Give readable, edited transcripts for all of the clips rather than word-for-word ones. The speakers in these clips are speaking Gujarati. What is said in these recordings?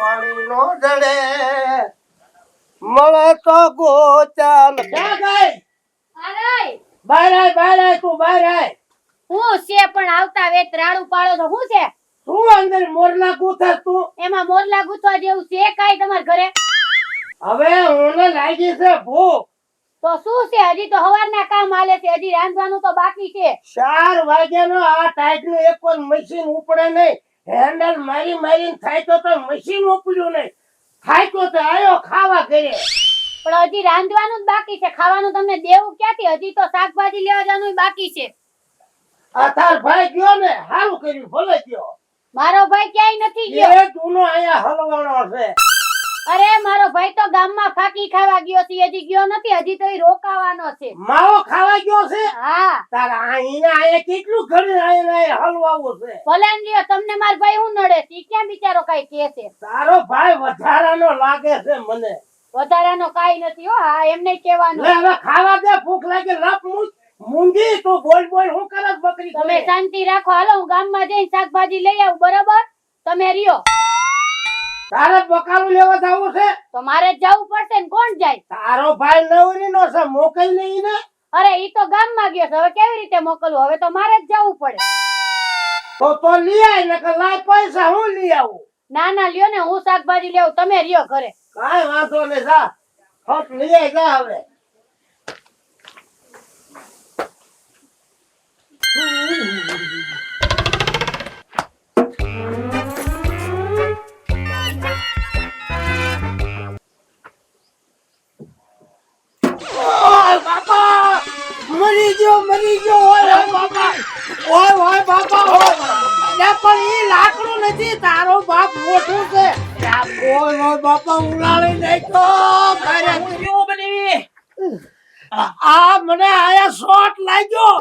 પાણી નો જડે મળે તો ગોચાલ ક્યાં ગઈ અરે બહાર આય તું બહાર આય હું છે પણ આવતા વેત રાડું પાડો તો હું છે તું અંદર મોરલા ગૂંથે તું એમાં મોરલા ગુથવા જેવું છે કાઈ તમાર ઘરે હવે ઓને લાગી છે ભૂખ તો શું છે હજી તો હવારના કામ હાલે છે હજી રાંધવાનું તો બાકી છે 4 વાગ્યાનો આ ટાઈટનું એક પણ મશીન ઉપડે નહીં હેન્ડલ મારીને થાય તો મશીન ઉપડ્યું નહીં થાય તો આયો ખાવા ઘરે પણ હજી રાંધવાનું જ બાકી છે ખાવાનું તમને દેવું ક્યાંથી હજી તો શાકભાજી લેવા જવાનું બાકી છે આ તાર ભાઈ ગયો ને હારું કર્યું ભલે ગયો મારો ભાઈ ક્યાંય નથી ગયો એ તુનો આયા હલવાણો છે અરે મારો ભાઈ તો ગામમાં ફાકી ખાવા ગયો છે હજી ગયો નથી હજી તો ઈ રોકાવાનો છે માવો ખાવા ગયો છે હા તારા આયા કેટલું ઘરે આયા હલવાવું છે ભલે ને લ્યો તમને માર ભાઈ હું નડે છે ઈ ક્યાં બિચારો કઈ કે છે તારો ભાઈ વધારાનો લાગે છે મને વધારાનો કાઈ નથી હો હા એમને કહેવાનું લે હવે ખાવા દે ભૂખ લાગે લપ મૂંગી તો બોલ હું કરસ બકરી તમે શાંતિ રાખો હાલો હું ગામમાં જઈને શાકભાજી લઈ આવું બરાબર તમે રહ્યો તારે બકાલું લેવા જાવું છે તો મારે જ જવું પડશે ને કોણ જાય તારો ભાઈ નવરીનો છે મોકલ નહીં ને અરે ઈ તો ગામમાં ગયો છે હવે કેવી રીતે મોકલવું હવે તો મારે જ જવું પડે તો લઈ આય ને કે લાય પૈસા હું લઈ આવું ના ના લ્યો ને હું શાકભાજી લેવું તમે રહ્યો ઘરે કાઈ વાંધો નહીં જા હટ લઈ આય જા હવે મરી ગયો ઓય બાપા લે પણ ઈ લાકડું નથી તારો બાપ મોટું છે ઓય બાપા ઉલાળી નાખ્યો ઘરે કેવું બની આ મને આયા શોટ લાગ્યો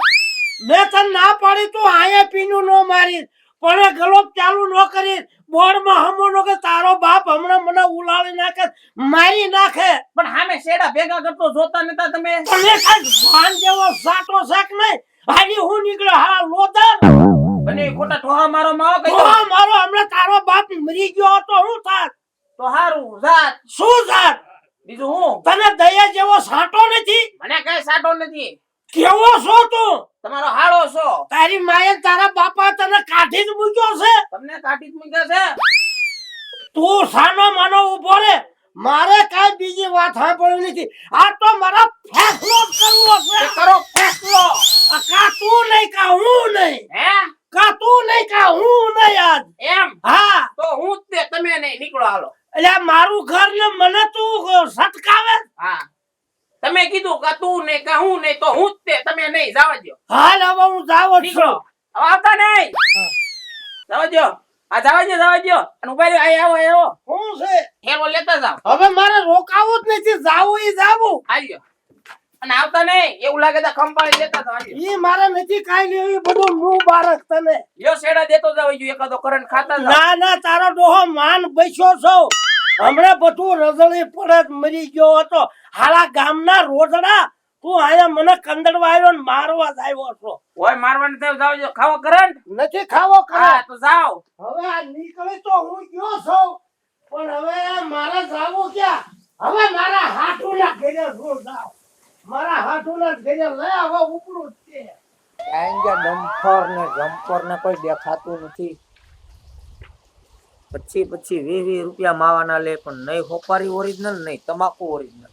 મેં તને ના પાડી તું આયા પીનું નો મારી પણ ગલોપ ચાલુ ન કરી બોર્ડમાં હમોનો કે તારો બાપ હમણાં મને ઉલાળી નાખે મારી નાખે પણ હામે શેડા ભેગા કરતો જોતા નતા તમે પણ કાઈ ભાન જેવો સાટો શાક નહીં હાલી હું નીકળ્યો હા લોદર બને ખોટા ઠોહા મારો માવો કઈ મારો હમણાં તારો બાપ મરી ગયો તો હું થાત તો હારું જાત શું થાત બીજું હું તને દયા જેવો સાટો નથી મને કઈ સાટો નથી કેવો છો તું તમારો હાડો છો તારી માએ તારા બાપા તને કાઢી જ મૂક્યો છે તમને કાઢી જ મૂક્યા છે તું સાનો માનો ઉભો રે મારે કાઈ બીજી વાત સાંભળવી નથી આ તો મારા ફેસલો કરવો છે કરો ફેસલો કા તું નહીં કા હું નહીં હે કા તું નહીં કા હું નહીં આજ એમ હા તો હું જ તે તમે નહીં નીકળો હાલો એટલે મારું ઘર ને મને તું સટકાવે હા તમે કીધું કે તું નહીં કે હું નહીં તો હું જ તે તમે નહીં જાવા દો હાલ હવે હું જાવ નીકળો છું હવે આવતા નહીં જાવા દો આ જાવા દો અને ઉભા રહ્યો આય આવો શું છે હેરો લેતા જાવ હવે મારે રોકાવું જ નથી જાવું ઈ જાવું આજો અને આવતા નહીં એવું લાગે તો કંપાળી લેતા જાવ આજો ઈ મારે નથી કાઈ લેવું ઈ બધું મુબારક તને યો શેડા દેતો જાવ જો એકાદો કરંટ ખાતા જાવ ના ના તારો ડોહો માન બસ્યો છો હમણાં બધું રજળી પડે મરી ગયો હતો હાલા ગામના રોજડા તું આયા મને કંદડવા આવ્યો ને મારવા જ આવ્યો છો ઓય મારવાની થયો જાવ જો ખાવો કરંટ નથી ખાવો હા કરે તો જાવ હવે આ નીકળે તો હું ગયો છું પણ હવે મારે જાવું ક્યાં હવે મારા હાથુના ઘરે હું જાવ મારા હાથુના ઘરે લઈ આવો ઉપડું જ છે આંગા ડમ્ફર ને જમ્પર ને કોઈ દેખાતું નથી પછી 20 રૂપિયા માવાના લે પણ નહીં હોપારી ઓરિજિનલ નહીં તમાકુ ઓરિજિનલ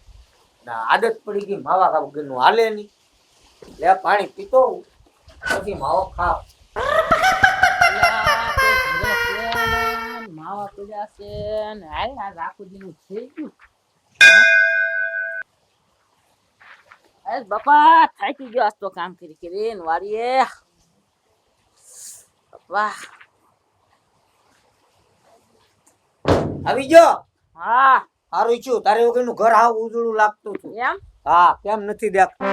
ના આદત પડી ગઈ માવા ખાવ ગનું હાલે નહીં લે પાણી પીતો પછી માવો ખાવ માવા પીડા છે ને હાલ આ રાખુજીનું થઈ ગયું અરે બાપા થાકી ગયો આજ તો કામ કરી ને વારીએ બાપા આવી ગયો હા હારું છું તારે વગરનું ઘર હાવ ઉજળું લાગતું હતું એમ હા કેમ નથી દેખતું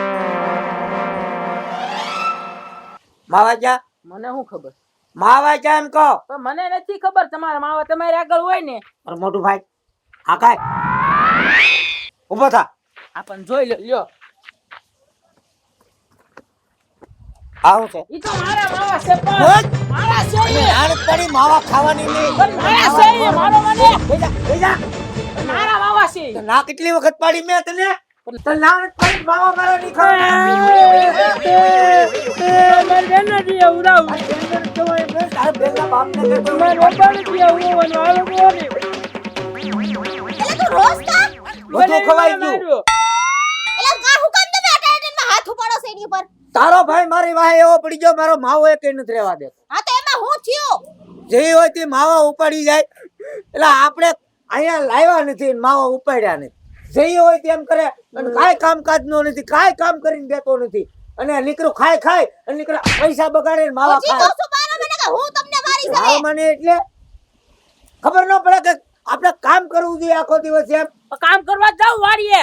માવા જા મને શું ખબર માવા જા એમ કહો પણ મને નથી ખબર તમારા માવા તમારી આગળ હોય ને અરે મોટું ભાઈ હા કાય ઉભો થા આપણ જોઈ લ્યો આવું છે ઈ તો મારા માવા છે પણ બોલ. મારા છે અને ઈ. આને તારી માવા ખાવાની નહીં પણ મારા છે ઈ, મારો મને બેજા મારા માવા છે ઈ. તો ના કેટલી વખત પાડી મેં તને તો ના તારી માવા મારા નહીં ખાવાના મારી બેન નથી ઉડાવું તારા બેનના બાપને કહેતો મારા પપ્પા નથી ઉડાવવાનું આ લોકો ને એટલે તું રોજ કા બધું ખવાઈ ગયું એટલે કા હું કામ તમે અટાટનમાં હાથ ઉપાડો છે એની ઉપર તારો ભાઈ મારી વાહે એવો પડી ગયો મારો માવો એક નથી રહેવા દે હા તો એમાં હું થયું જે હોય તે માવા ઉપાડી જાય એટલે આપણે અહીંયા લાવ્યા નથી ને માવા ઉપાડ્યા નથી જે હોય તેમ કરે અને કાંઈ કામકાજ નો નથી કાંઈ કામ કરીને દેતો નથી અને નીકળું ખાય અને નીકળું પૈસા બગાડે ને માવા હજી ખાય કહું છું મારા મને કે હું તમને મારી માવા શકે મને એટલે ખબર ન પડે કે આપણે કામ કરવું જોઈએ આખો દિવસ એમ કામ કરવા જાવ વાડીએ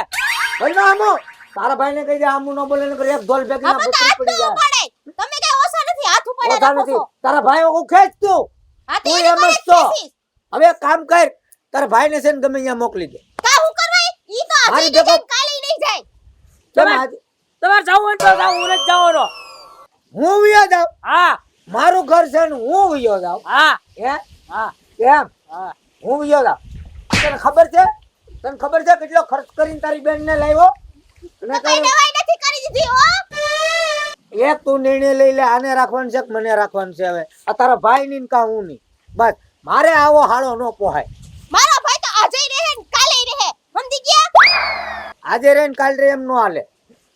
ભલે આમો તારા ભાઈને કહી દે આમું ન બોલે નકર એક ધોલ ભેગી ના હવે તો બકરી હાથ પડી તો જાય ઉપાડે તમે કઈ ઓછા નથી હાથ ઉપાડે ઓછા રાખો નથી છો તારા ભાઈ હું ખેંચ તું હા તો તું એની એમ જ મારે તો. ખેંચીશ. હવે એક કામ કર તારા ભાઈને છે ને ગમે અહીંયા મોકલી દે કા હું કરવા ઈ તો મારી આજે ભેગો- કાલે નહીં જાય કેમ તમે- આજે તમારે જાવું હોય તો જાવ હું નથી જવાનો હું વિયો જાઉં હા મારું ઘર છે ને હું વિયો જાઉં હા હે હા કેમ હા હું વિયો જાઉં તને ખબર છે કેટલો ખર્ચ કરીને તારી બેનને લાવ્યો અને તો કઈ દવાઈ નથી કરી દીધી હો એક તું નિર્ણય લઈ લે આને રાખવાનું છે કે મને રાખવાનું છે હવે આ તારા ભાઈ ની ને કા હું નહીં બસ મારે આવો હાળો ન પોહાય મારો ભાઈ તો આજે રહે ને કાલે રહે સમજી ગયા આજે રે ને કાલ રે એમ નો હાલે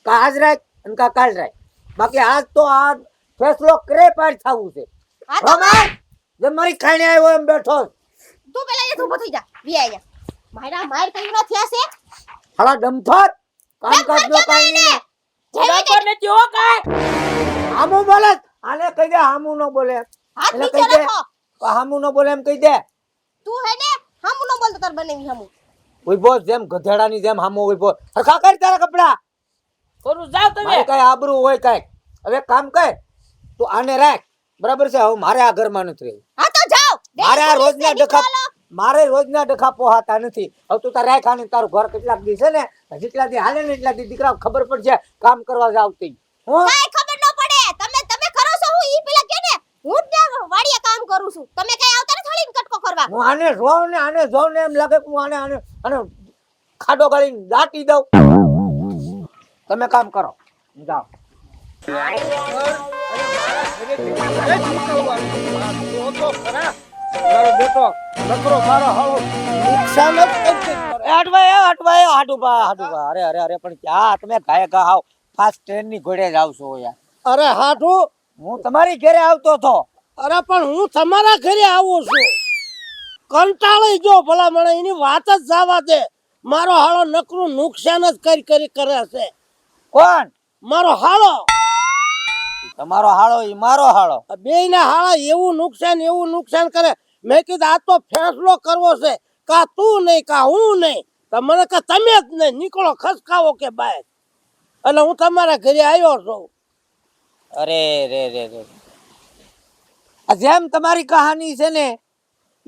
કા આજ રાખ અને કા કાલ રાખ બાકી આજ તો આ ફેસલો કરે પાર થવું છે હા તો રમાય જે મારી ખાઈને આવ્યો એમ બેઠો તું પેલા તું ઉભો થઈ જા વિયા જા મારા માર કઈ ન થયા છે હાલા ડમથર કામકાજ નો કાઈ નહીં ખોડા પર નથી હો કાંઈ. હામું બોલે આને કહી દે હામું ન બોલે હાથ એટલે નીચે કહી દે રાખો હામું ન બોલે એમ કહી દે તું હે ને હમ નો બોલતો તાર બનેવી હમ ઉભો જેમ ગધેડાની જેમ હામો ઉભો હરખા કરી તારા કપડા ખરું જાવ તમે મારે કઈ આબરૂ હોય કઈ હવે કામ કર તું આને રાખ બરાબર છે હવે મારે આ ઘરમાં નથી રહેવું હા તો જાઓ મારે આ રોજના ડખા પોહાતા નથી હવે તું તાર રાખ આને તારું ઘર કેટલાક દી છે ને જેટલા દી હાલે ને એટલા દી દીકરા ખબર પડશે કામ કરવા જાવતી હું કાઈ ખબર ન પડે તમે કરો છો હું ઈ પેલા કે ને હું જ ને વાડીએ કામ કરું છું તમે કઈ આવતા ને થોડી કટકો કરવા હું આને જોઉં ને એમ લાગે કે હું આને ખાડો ગાળીને દાટી દઉં તમે કામ કરો જાઓ મારો બેટો નકરો મારો હાલો નુકસાન જ કરતી. એ હટવાય. અરે પણ ક્યાં તમે ગાય ગા હાવ ફાસ્ટ ટ્રેન ની ઘોડે જ આવશો યાર અરે હાઠુ હું તમારી ઘરે આવતો હતો અરે પણ હું તમારા ઘરે આવું છું કંટાળી જો ભલા મને એની વાત જ જવા દે મારો હાળો નકરું નુકસાન જ કરી કરે છે કોણ મારો હાળો તમારો હાળો ઈ મારો હાળો બે ના હાળા એવું નુકસાન કરે મેં કીધું આ તો ફેસલો કરવો છે કા તું નહીં કા હું નહીં તો મને કે તમે જ નહીં નીકળો ખસકાવો કે બહાર એટલે હું તમારા ઘરે આવ્યો છું અરે રે આ જેમ તમારી કહાની છે ને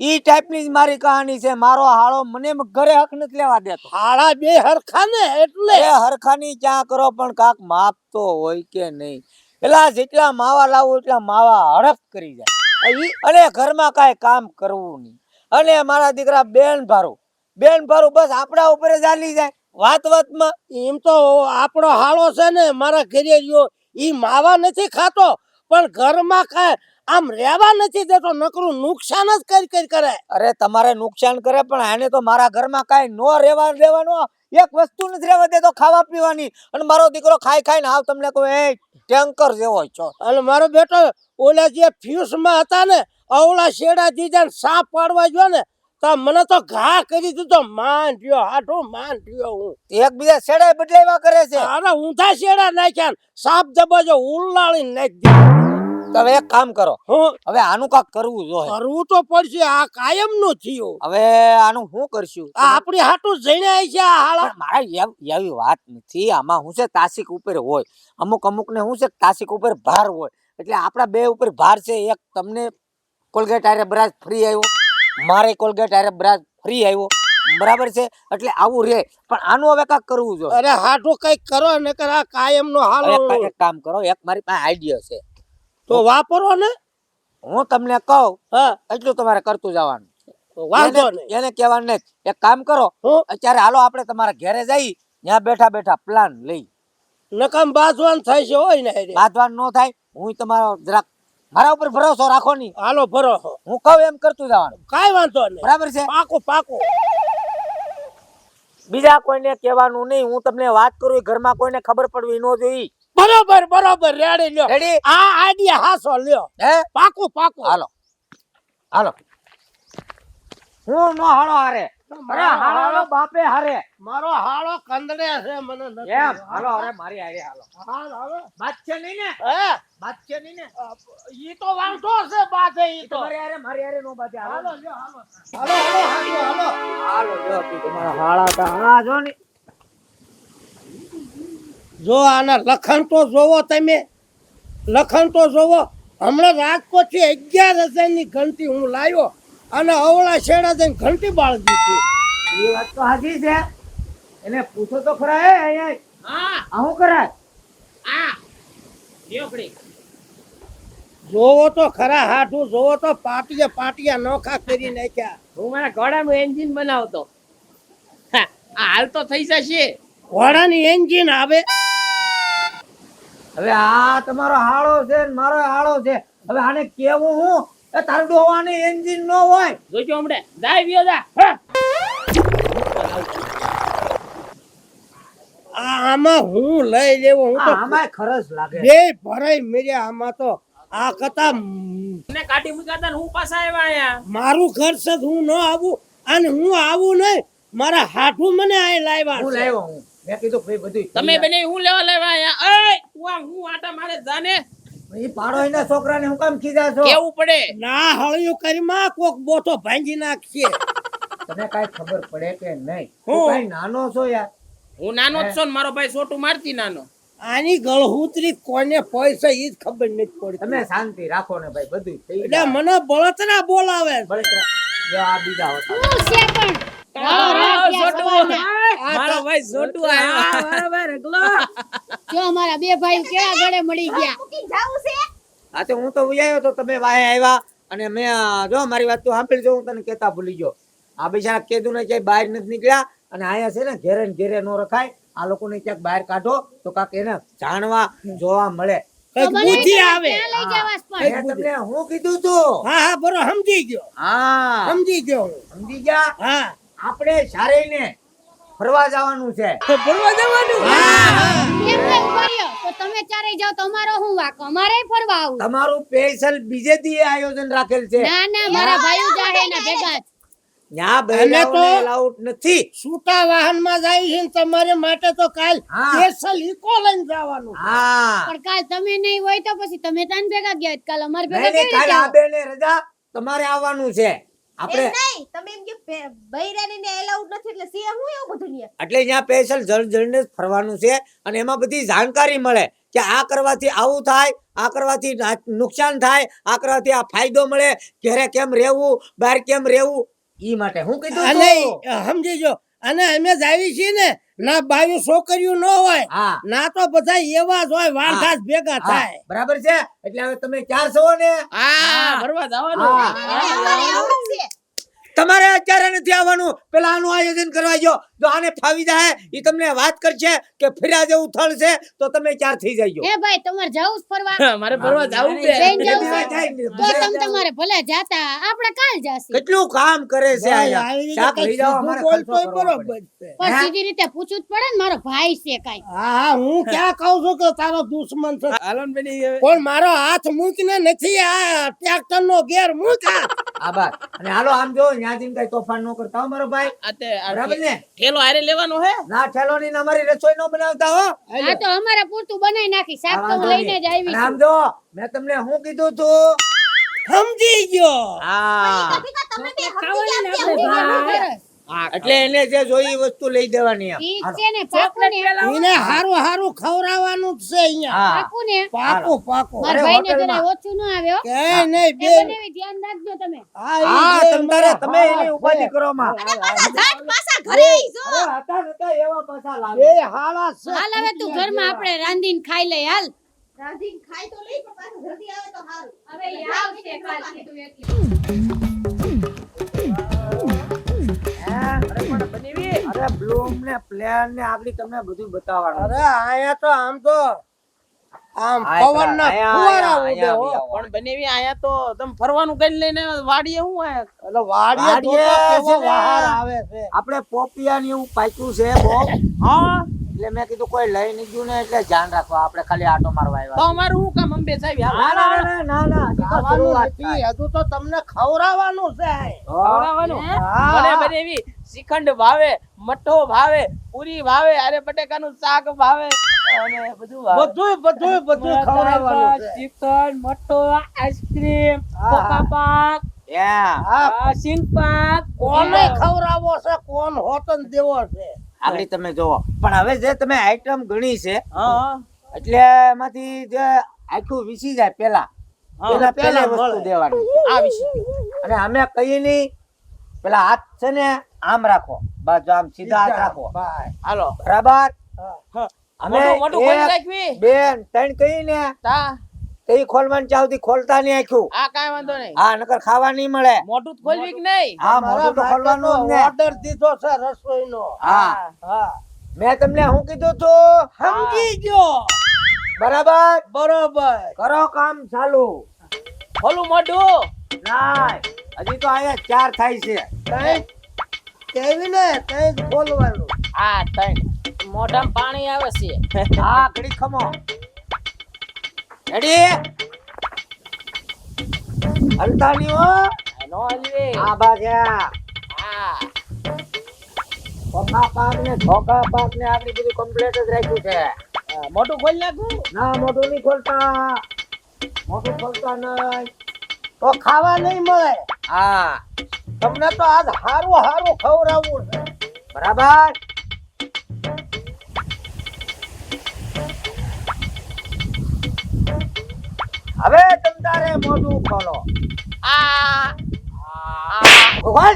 ઈ ટાઈપની જ મારી કહાની છે મારો હાળો મને ઘરે હક નથી લેવા દેતો હાળા બે હરખા ને એટલે એ હરખાની ક્યાં કરો પણ કાક માપ તો હોય કે નહીં પેલા જેટલા માવા લાવું એટલા માવા હડપ કરી જાય અને ઘરમાં કાંઈ કામ કરવું નહીં અને મારા દીકરા બેન ભારું બસ આપણા ઉપર જ ચાલી જાય વાતમાં એમ તો આપણો હાળો છે ને મારા ઘરે રહ્યો ઈ માવા નથી ખાતો પણ ઘરમાં કાંઈ આમ રહેવા નથી દેતો નકરું નુકસાન જ કરી કરે અરે તમારે નુકસાન કરે પણ આને તો મારા ઘરમાં કાંઈ નો રહેવા દેવાનો એક વસ્તુ નથી રહેવા દેતો ખાવા પીવાની અને મારો દીકરો ખાઈને આવ તમને કહું એ ટેન્કર જેવો છો અને મારો બેટો ઓલા જે ફ્યુઝમાં હતા ને અવળા શેડા દીધા ને સાપ પાડવા ગયો ને તો મને તો ઘા કરી દીધો માન થયો હાઠો માન થયો હું એકબીજા છેડા બદલાવ્યા કરે છે અરે ઊંધા શેડા નાખ્યા ને સાપ દબાજો ઉલાળી નાખી દીધો તો હવે એક કામ કરો હું હવે આનું કાક કરવું જોઈએ કરવું તો પડશે આ કાયમ નું થયું હવે આનું શું કરશું આ આપણી હાટું જઈને છે આ હાળા પણ મારા એવી વાત નથી આમાં હું છે તાસીક ઉપર હોય અમુક ને હું છે તાસીક ઉપર ભાર હોય એટલે આપણા બે ઉપર ભાર છે એક તમને કોલગેટ આરે બ્રશ ફ્રી આવ્યો મારે કોલગેટ આરે બ્રશ ફ્રી આવ્યો બરાબર છે એટલે આવું રે પણ આનું હવે કાક કરવું જોઈએ અરે હાટું કઈક કરો ને આ કાયમ નો હાલો એક કામ કરો એક મારી પાસે આઈડિયા છે તો વાપરો ને. હું તમને કહું હા એટલું તમારે કરતું જવાનું. તો વાંધો એને- નહીં. એને કહેવાનું નહીં. એક કામ કરો, હું અત્યારે હાલો આપણે તમારા ઘરે જઈ, ત્યાં બેઠા બેઠા પ્લાન લઈ. નકામ બાજવાન થાય છે હોય ને હારે. બાંધવાનું ન થાય. હું તમારો જરાક મારા ઉપર ભરોસો રાખો નહીં. હાલો ભરો. હું કહું એમ કરતું જવાનું. કાઈ વાંધો નહીં. બરાબર છે? પાકું પાકું. બીજા કોઈને કહેવાનું નહીં. હું તમને વાત કરું એ ઘરમાં કોઈને ખબર પડવી ન જોઈએ. બરોબર બરોબર રેડી લ્યો. રેડી? આ આઈડિયા હાસો લ્યો. હે? પાકું પાકું. હાલો હાલો. હું નો હાલો હારે. અરે હાલો બાપે હારે. મારો હાળો કંદડે છે મને નથી. એમ હાલો હારે મારી હારે હાલો. હાલ હાલો. બાત છે નહીં ને? હે બાત છે નહીં ને? ઈ તો વાંધો છે બાધે ઈ તો. તમારી હારે મારી હારે નો બાજે. હાલો હાલો લ્યો હાલો. હાલો હાલો હાલો હાલો. હાલો જો તું તમારા હાળા તા હા જો ને. જો આના લખણ તો જોવો તમે. લખણ તો જોવો. હમણાં રાજકોટ થી 11,000 ની ઘંટી હું લાવ્યો અને અવળા છેડા જઈને ઘંટી બાળી દીધી. એ વાત તો હાજી છે. એને પૂછો તો ખરા. હે અહીંયા હા આ શું કરાય? આ લ્યોકડી જોવો તો ખરા હાઠું જોવો તો પાટિયા નોખા કરી નાખ્યા. હું મારા ઘોડાનું એન્જિન બનાવતો. હા, આ હાલ તો થઈ જશે. ઘોડાની એન્જિન આવે. હવે આ તમારો હાળો છે ને મારો હાળો છે. હવે આને કેવું હું એ તારું ડોવાની એન્જિન નો હોય. જોજો હમણે જાય વિયો જા. હા. આમાં હું લઈ લેવો. હું તો આમાંય ખરસ લાગે. બે ભરાઈ મેર્યા આમાં તો. આ કથા મને કાઢી મૂક્યા તા ને હું પાછા આવ્યા અહીંયા. મારું ઘર છે જ હું ન આવું અને હું આવું નહીં. મારા હાઠું મને આ લાવ્યા હું છે. લાવ્યો હું. મેં કીધું ભાઈ બધું તમે બને હું લેવા લેવા અહીંયા. એય તું આમ હું આટા મારે જાને એ પાડો એના છોકરાને હું કામ ખીજા છો? કેવું પડે. ના હળિયું કરી માં કોક બોથો ભાંગી નાખશે. તને કઈ ખબર પડે કે નહીં? હું? તું કઈ નાનો છો યાર. હું નાનો જ છું ને મારો ભાઈ છોટું મારતી નાનો. આની ગળહૂતરી કોને પૈસા ઈ જ ખબર નથી પડતી. તમે શાંતિ રાખો ને ભાઈ બધું થઈ એટલે જાય. મને બળતરા બોલાવે છે. બળતરા. જો આ બીજા હતા. શું છે પણ આ છોટું. આ મારો તો- ભાઈ છોટું આવ્યો. જો અમારા બે ભાઈ કેવા ગળે મળી ગયા મૂકી જાવું છે. હા તો હું તો ઉયાયો તો તમે વાહે આવ્યા અને મેં જો મારી વાત તો સાંભળી જો હું તને કેતા ભૂલી ગયો. આ બિચારા કેદું ને ક્યાંય બહાર નથી નીકળ્યા અને અહીંયા છે ને ઘેરે ને ઘેરે નો રખાય. આ લોકોને ક્યાંક બહાર કાઢો તો કાક એને જાણવા જોવા મળે. કંઈક બુદ્ધિ આવે. ત્યાં લઈ જવાસ પણ મેં તમને હું કીધું તું? હા હા બરો સમજી ગયો. હા સમજી ગયો હું. સમજી ગયા? હા આપણે સારેને ફરવા જવાનું છે. ફરવા જવાનું. કેમ કે ઉભાર્યો તો તમે ચારે જાવ તો અમારો હું વાક અમારે ફરવા આવું તમારું સ્પેશિયલ બીજે દી આયોજન રાખેલ છે. ના ના મારા ભાઈઓ જાહે ના ભેગા જ. ત્યાં તો- બહેરાઓને allowed નથી. છૂટા વાહનમાં જાય છે ને તમારે માટે તો કાલ હા. સ્પેશિયલ ઈકો લઈને જવાનું. હા પણ કાલ તમે નહીં હોય તો પછી તમે તાન ભેગા ગયા હોત. કાલ અમાર ભેગા નહીં, નહીં, કેવી કાલે રીતે આ બેને રજા તમારે આવવાનું છે. આપણે નહીં તમે એમ કે બૈરાની ને એલાઉડ નથી એટલે સી હું એવું બધું નહીં એટલે ત્યાં સ્પેશિયલ જળને ફરવાનું છે અને એમાં બધી જાણકારી મળે કે આ કરવાથી આવું થાય, આ કરવાથી નુકસાન થાય, આ કરવાથી આ ફાયદો મળે, ઘરે કેમ રહેવું, બહાર કેમ રહેવું. ઈ માટે હું કીધું અને તું? સમજી જો અને અમે જ આવી છીએ ને ના બાયું છોકરીઓ ન હોય હા ના તો બધા એવા જ હોય વાંઢા જ ભેગા હા, થાય. બરાબર છે. એટલે હવે તમે ક્યાં છો ને? હા ફરવા જવાનું. હા. તમારે અત્યારે નથી આવવાનું. પેલા આનું આયોજન કરવા જો આને ફાવી જાય ઈ તમને વાત કરશે કે ફર્યા જેવું થળ છે તો તમે ક્યાં થઈ જાય. હે ભાઈ તમારે જાવું જ ફરવા મારે ફરવા જવું છે. બેન જાવું છે તો તમ તમારે ભલે જાતા આપણે કાલ જાસી કેટલું કામ કરે છે ભાઈ, અહીંયા. આવી રીતે શાક કંઈક લઈ જાઓ, સીધું અમારે બોલતોય ખર્ચો કરવો બરોબર પડે. છે. પણ હે? સીધી રીતે પૂછવું જ પડે ને મારો ભાઈ છે કાઈ હા હા હું ક્યાં કહું છું કે તારો દુશ્મન છે હાલો ને બેની હવે. પણ મારો હાથ મૂકીને નથી આ ટ્રેક્ટર નો ગેર મૂકા. આભાર. અને હાલો આમ જો ન્યા જઈને કઈ તોફાન ન કરતા હો મારો ભાઈ. આ તે આ બરાબર ને? ઠેલો હારે લેવાનો હે. ના ઠેલો ની ને અમારી રસોઈ ન બનાવતા હો. આ તો અમારા પૂરતું બનાવી નાખી શાક આ તો હું વાંધો લઈને જ નહીં. આવી અને આમ છું જો મેં તમને શું કીધું તું? સમજી ગયો. હા તમે બે ખાવાની ને સમજી આપણે ગયા ભાઈ. સરસ. એટલે એને જે જોઈ એ વસ્તુ લઈ દેવાની એમ. ઈ હાલો. છે ને પાકું ને એને હારું હારું ખવડાવવાનું જ છે અહીંયા. હા પાકું ને પાકું પાકું. મારા અરે, ભાઈને હોટલમાં. જરા ઓછું ન આવ્યો કે નહીં એ બે બનાવી ધ્યાન રાખજો તમે હા તમે એની ઉપાધિ કરો માં. પાછા ઘરે અરે હતા નતા એવા પાછા લાવે. બે હાલા છે. હાલ હવે તું ઘરમાં આપણે રાંધીને ખાઈ લઈ હાલ રાંધીને ખાઈ તો લઈ પણ પાછું જલ્દી આવે તો સારું. હવે ઈ આવશે કાલ કીધું એટલે. અરે પણ બનેવી અરે બ્લૂમ ને પ્લેન ને આગળ તમને બધું બતાવવાનું અરે આયા તો આમ તો આમ આ પવનના અહીંયા, ફુવારા અહીંયા, ઉડે હો. અહીંયા. પણ બનેવી આયા તો તમે ફરવાનું કઈ લઈને વાડીએ હું આયા એટલે વાડીએ વાડીએ જોતો કેવો છે ને. બહાર આવે છે. આપણે પોપિયા ને એવું પાક્યું છે બહુ હા એટલે મેં કીધું કોઈ લઈ નહીં ગયું ને એટલે ધ્યાન રાખવા આપણે ખાલી આટો મારવા તો આવ્યા અમારું શું કામ અંબે સાહેબ ના ના ના ના હજી તો ખાવાનું શરૂઆત નથી, થાય. હજુ તો તમને ખવડાવવાનું છે. ખવડાવવાનું હા. મને બનેવી શ્રીખંડ ભાવે મઠો ભાવે પૂરી ભાવે અરે બટેકાનું શાક ભાવે અને બધું ભાવે બધુંય ખવડાવવાનું છે. ચિકન મઠો આઈસ્ક્રીમ હા. કોકા પાક ત્યાં હા, સિંગ પાક કોને ખવડાવવો છે, કોણ હોતન દેવો છે. આગળ તમે જોવો પણ હવે જે તમે આઈટમ ગણી છે હા એટલે એમાંથી જે આખું વિસી જાય પેલા પેલા પેલા વસ્તુ મળે. દેવાની આ વિશે અને અમે કહીએ નહીં પેલા હાથ છે ને આમ રાખો બાજુ આમ સીધા હાથ રાખો ભાઈ. હાલો બરાબર હા. અમે મોટું ખોલી એક, નાખવી બેન ત્રણ કહી ને તા તે ખોલવાનું ચાવથી ખોલતા નહીં આખ્યું આ કાંઈ વાંધો નહીં હા નકર ખાવા નહીં મળે મોટું જ ખોલવી કે નહીં હા મારા મોઢું તો માટે ખોલવાનું જ તો ને order દીધો છે રસોઈનો. હા હા, મેં તમને શું કીધું તું સમજી ગયો. બરાબર બરોબર. કરો કામ ચાલુ ખોલું મોઢું ના હજી તો અહીંયા 4 થાય છે કઈ કેવી ને કઈ જ ખોલવાનું. આ ત્રણ મોઢામાં પાણી આવે છે હા ઘડી ખમો રેડી હલતા નહીં હો નો હલવે આ બાજ્યા હા પપ્પા પાક ને ધોકા પાક ને આપણી બધું કમ્પ્લીટ જ રાખ્યું છે મોઢું ખોલી નાખું ના મોઢું નહીં ખોલતા મોઢું ખોલતા નહીં તો ખાવા નહીં મળે. હા તમને તો આજ હારું ખવડાવવું છે. બરાબર હવે તમ તારે મોઢું ખોલો આ ખોલ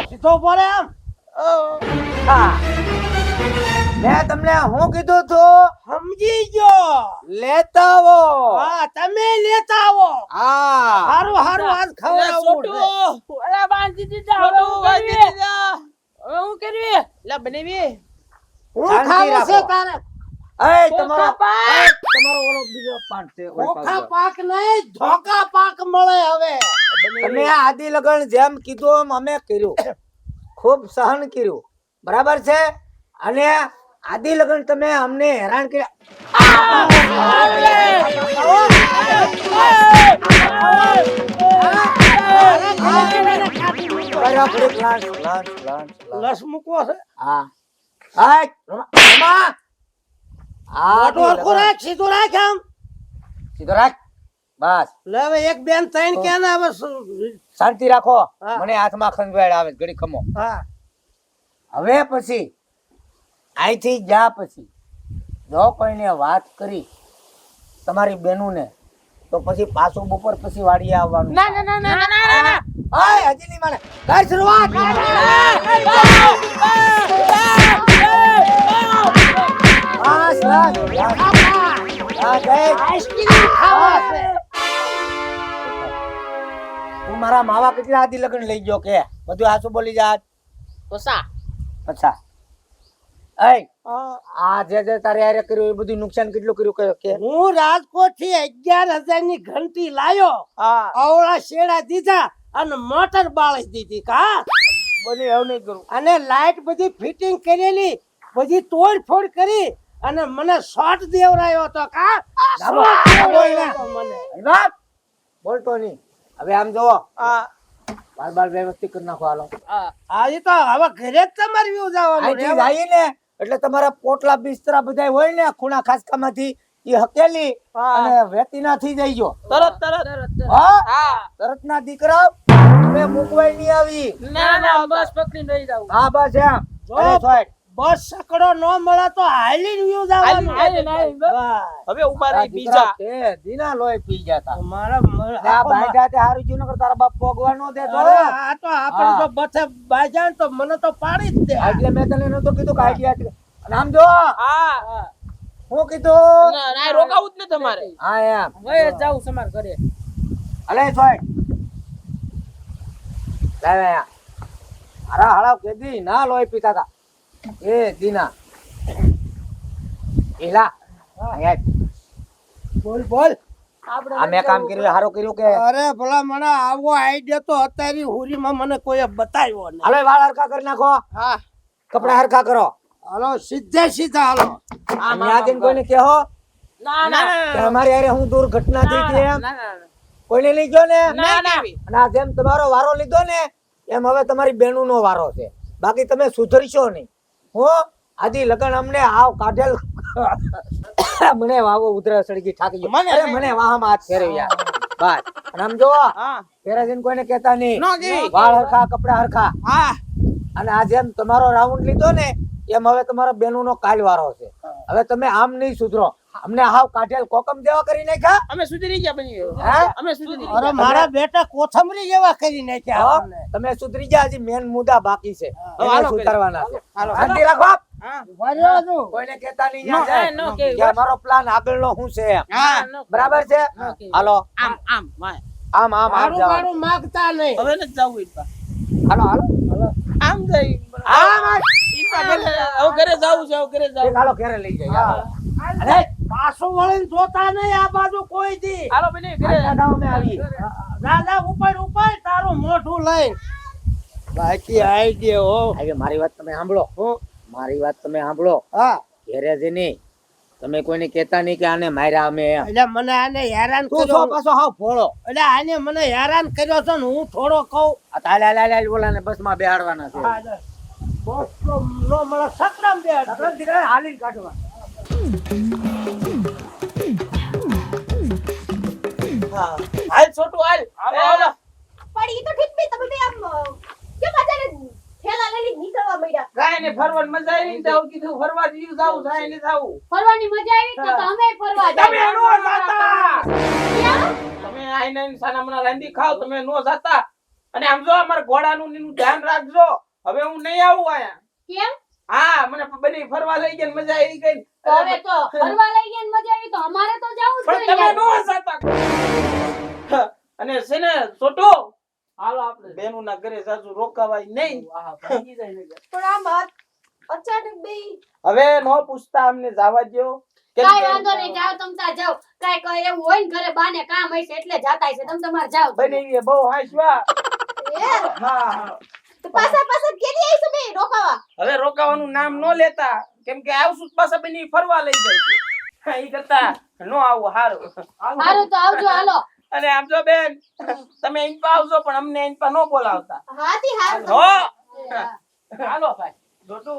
સીધો પડે એમ. હા મેં તમને શું કીધું તું સમજી ગયો. લેતા આવો હા, તમે લેતા આવો. હા હારું આજ ખવડાવવું છે. છોટું અરે બાંધી દીધા હવે છોટું હું વાંચી કરવી? દીધા હવે હું કરવી લે બનેવી હું શાંતિ ખાવું છે રાખો. તારે. તમારો ધોકા પાક. તમારો ઓલો બીજો પાઠ છે ઓય ચોખા પાડજો. પાક નહીં, ધોકા પાક મળે હવે. તમે આદિ લગન જેમ કીધું એમ અમે કર્યું ખૂબ સહન કર્યું બરાબર છે અને આદિ લગન તમે અમને હેરાન કર્યા બરાબર, લાંચ, લાંચ, લાંચ, લાંચ. લસ મૂકવો છે. હા હા રમા. હા, મોઢું આદિ હરખું લગન. રાખ, સીધું રાખ આમ. સીધો રાખ બસ લે હવે એક બેન ત્રણ ક્યાં ને હવે શાંતિ રાખો હા. મને હાથમાં ખંજવાળ આવે છે, ઘડી ખમો હા, હવે પછી અહીંથી જા પછી જો કોઈને વાત કરી તમારી બેનુને તો પછી પાછું બપોર પછી વાડીએ આવવાનું ના ના ના ના ના ના આય હજી નહીં માને કર શરૂઆત બસ બસ હા ગઈ આઈસ્ક્રીમ ખાવા છે. તું મારા માવા કેટલા આદિ લગન લઈ ગયો કે બધું હાચું બોલી જા કોસા અચ્છા એય હા. આ જે તારે હારે કર્યું એ બધું નુકસાન કેટલું કર્યું કે હું રાજકોટ થી 11,000 ની ઘંટી લાયો. હા અવળા શેડા દીધા અને મોટર બાળી દીધી કા. બને એવું નહીં કરું અને લાઈટ બધી ફિટિંગ કરેલી, બધી તોડફોડ કરી અને મને શોટ દેવરાયો હતો કા. ડાબો, શોટ ડાબો દેવરાયો એના. હતો મને. બાપ બોલતો નહીં હવે આમ જોવો હા બાર બાર વ્યવસ્થિત કરી નાખો હાલો આજે તો હવે ઘરે જ તમારે વ્યૂ જવાનું અહીંથી રહેવાનું. જઈએ ને એટલે તમારા પોટલા બિસ્તરા બધા હોય ને ખૂણા ખાસકામાંથી એ હકેલી હા. અને વેતી ના થઈ જઈજો તરત તરત હા હા તરત ના દીકરા તમે મૂકવાય નહીં આવી ના ના બસ પકડીને લઈ જાવ હા બસ એમ જો. અરે સાઈડ. બસ સકડો ન મળે તો હાલીને વ્યૂ જવાનું. હાલીને, હાલીને. બસ. હવે ઉભા આ રહી દીકરા બીજા તે દીના લોહી પી જતા મારા આ બાયડા તે હારું જ્યું નકર તારા બાપ પોગવા નો દેતો અરે આ તો આપણે હા. તો બથે બાજાન તો મને તો પાડી જ દે. એટલે મેં તને નતો કીધું કે આઈડિયા અને આમ જો હા હું કીધું ના ના રોકાવું જ ને તમારે હા એમ હવે જાઉં સમાર ઘરે. અલે સોય લાવ આયા હારા હારા કેદી ના લોહી પીતા તા એ દીના એલા આયા બોલ બોલ આ મેં કામ કર્યું હારું કર્યું કે અરે ભલા મને આવો આઈડિયા તો અત્યારે હુરીમાં મને કોઈએ બતાવ્યો નહીં. હાલો વાળ હરખા કરી નાખો હા કપડા હરખા કરો હાલો સીધે સીધા હાલો અહીંયા આવીને કોઈને કહો ના ના કે અમારી હારે હું દુર્ઘટના થઈ હતી એમ ના ના કોઈને લઈ ગયો ને ના ના અને આ જેમ તમારો વારો લીધો ને એમ હવે તમારી બેનું નો વારો છે બાકી તમે સુધરશો નહીં હો આજી લગન અમને આવ કાઢેલ મને વાવો ઉધરા સળગી થાકી ગયો મને અરે નહીં. મને વાહમાં હાથ ફેરવી યાર બસ અને આમ જો હા ફેરાજીને કોઈને કહેતા નહીં નો કેવી વાળ હરખા કપડા હરખા હા અને આ જેમ તમારો રાઉન્ડ લીધો ને એમ હવે તમારા બેનું નો કાલ વારો છે હવે તમે આમ નહીં સુધરો અમને હાવ કાઢેલ કોકમ જેવા કરી નાખ્યા અમે સુધરી ગયા બની હે? અમે સુધરી અરે મારા બેટા કોથમરી જેવા કરી નાખ્યા હો? આપણને. તમે સુધરી ગયા હજી મેન મુદ્દા બાકી છે એને હાલો સુધારવાના છે હાલો. શાંતિ રાખો હા ઉભા રહ્યો છું. કોઈને કહેતા નહીં નો, જાય. નો કે કે અમારો પ્લાન આગળનો શું છે એમ. હા નો કે. બરાબર છે નો કે. હાલો આમ આમ વાય. આમ આમ આમ મારું જાઓ. મારું માગતા નહીં હવે ન જાવું ઈપા હાલો હાલો આમ જઈ આમ આમ. ઈપા ઘરે હવે ઘરે જાવું છે હવે ઘરે એક જાવું હાલો ઘરે લઈ જાય હાલો. અરે પાછું વળીને જોતા નહીં આ બાજુ કોઈ દી હાલો બની ઘરે આ દાદાઓ અમે આવી દાદા ઉપર ઉપર તારું મોઢું લઈ બાકી આઈડિયા હો હવે મારી વાત તમે સાંભળો મારી વાત તમે સાંભળો હા ઘેરે જ નહીં તમે કોઈને કહેતા નહીં કે આને માર્યા અમે એમ એટલે મને આને હેરાન તું છો કર્યો પાછો હાવ ભોળો એટલે આને મને હેરાન કર્યો છે ને હું થોડો કહું આ તાલે હાલ હાલ બોલાને બસમાં બેહાડવાના છે બોસ તો નો મળે સકરામ બે સકરામ દીકરા હાલીને કાઢવા હાલ છોટું હાલ હાલો હાલો પણ ઈ તો ઠીક બી તમે બે આમ કેમ અચાનક ઠેલા લઈને નીકળવા માંડ્યા ગાય ને ફરવાની મજા આવી ને જાવ કીધું ફરવા જીવ જાવું જાય ને જાવું ફરવાની મજા આવી તો અમે ફરવા તમે નો જાતા ક્યાં? તમે આઈને સાના મના રાંધી ખાવ તમે નો જાતા અને આમ જો અમાર ઘોડાનું નીનું ધ્યાન રાખજો હવે હું નહીં આવું આયા કેમ હા મને બની ફરવા લઈ ગયા ને મજા આવી ગઈ તો હવે તો ફરવા લઈ ગયા ને મજા આવી તો અમારે તો જાવું જ પણ તમે જોઈએ નો જાતા અને છે ને છોટો હાલો આપણે બેનું ના ઘરે જાજુ રોકાવાય નહીં પણ આમ અચાનક બે હવે નો પૂછતા અમને જવા દ્યો કાઈ વાંધો નહીં જાવ તમ તાર જાવ કાઈ કઈ એવું હોય ને ઘરે બાને કામ હશે એટલે જાતા હશે તમ તમાર જાવ બની બહુ હાંસવા એ હા તો પાછા કેદી આવીશું બે રોકાવા હવે રોકાવાનું નામ નો લેતા કેમ કે આવશું પાછા બની ફરવા લઈ જાય છે ઈ કરતા નો આવું હારું હારું તો આવજો હાલો અને આમ જો બેન તમે અહીં પા આવજો પણ અમને અહીં પા નો બોલાવતા હાથી હારું હો હાલો ભાઈ જોટુ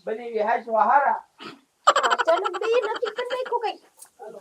બની હાંસવા હારા અચાનક બે નક્કી કરી